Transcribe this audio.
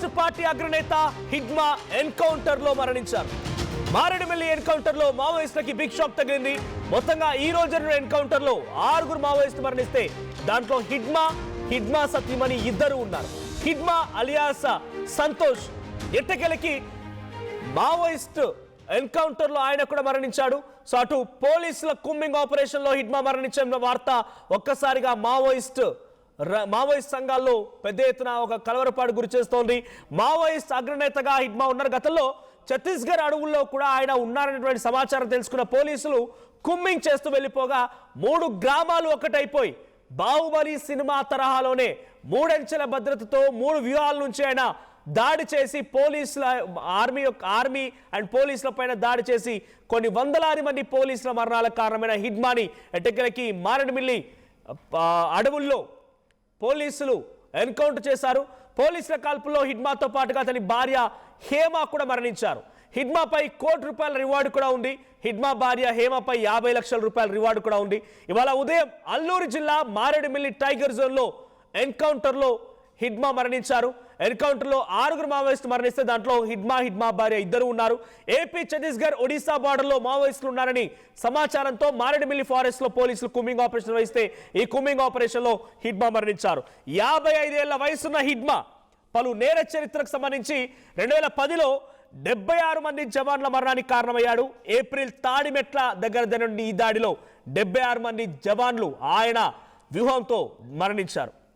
Maoist party అగ్రనేత Hidma encounter లో మరణించారు. మారేడుమిల్లి ఎన్కౌంటర్ లో మావోయిస్టులకి బిగ్ షాక్ తగిలింది. మొత్తంగా ఈ రోజు జరిగిన ఎన్కౌంటర్ లో 6 మావోయిస్టు మరణిస్తే దాంట్లో హిడ్మా సతీమణి ఇద్దరు ఉన్నారు. హిడ్మా అలియాస్ సంతోష్ ఎట్టకెలకి మావోయిస్ట్ ఎన్కౌంటర్ లో ఆయన కూడా మరణించాడు. సో అటు పోలీసుల కుమ్మింగ్ ఆపరేషన్ లో హిడ్మా మరణించిన వార్త ఒక్కసారిగా మావోయిస్ట్ సంఘాల్లో పెద్ద ఎత్తున ఒక కలవరపాటు గురి చేస్తోంది. మావోయిస్ట్ అగ్రనేతగా హిడ్మా ఉన్నారు. గతంలో ఛత్తీస్గఢ్ అడవుల్లో కూడా ఆయన ఉన్నారనేటువంటి సమాచారం తెలుసుకున్న పోలీసులు కుమ్మింగ్ చేస్తూ వెళ్ళిపోగా 3 గ్రామాలు ఒకటైపోయి బాహుబలి సినిమా తరహాలోనే 3 అంచెల భద్రతతో 3 వ్యూహాల నుంచి ఆయన దాడి చేసి పోలీసుల ఆర్మీ అండ్ పోలీసుల పైన దాడి చేసి కొన్ని వందలాది మంది పోలీసుల మరణాలకు కారణమైన హిడ్మాని ఎట్టకేలకి మారేడుమిల్లి అడవుల్లో పోలీసులు ఎన్కౌంటర్ చేశారు. పోలీసుల కాల్పుల్లో హిడ్మాతో పాటుగా అతని భార్య హేమ కూడా మరణించారు. హిడ్మాపై ₹1,00,00,000 రివార్డు కూడా ఉంది. హిడ్మా భార్య హేమపై ₹50 లక్షల రివార్డు కూడా ఉంది. ఇవాళ ఉదయం అల్లూరు జిల్లా మారేడుమిల్లి టైగర్ జోన్లో ఎన్కౌంటర్లో హిడ్మా మరణించారు. ఎన్కౌంటర్లో 6 మావోయిస్టులు మరణిస్తే దాంట్లో హిడ్మా భార్య ఇద్దరు ఉన్నారు. ఏపీ ఛత్తీస్గఢ్ ఒడిశా బార్డర్లో మావోయిస్టులు ఉన్నారని సమాచారంతో మారేడుమిల్లి ఫారెస్ట్ లో పోలీసులు కుమ్మింగ్ ఆపరేషన్ వహిస్తే ఈ కుమ్మింగ్ ఆపరేషన్ లో హిడ్మా మరణించారు. 55 ఏళ్ల వయసున్న హిడ్మా పలు నేర చరిత్రకు సంబంధించి 2010లో 76 మంది జవాన్ల మరణానికి కారణమయ్యాడు. ఏప్రిల్ తాడిమెట్ల దగ్గర జరిగిన ఈ దాడిలో 76 మంది జవాన్లు ఆయన వ్యూహంతో మరణించారు.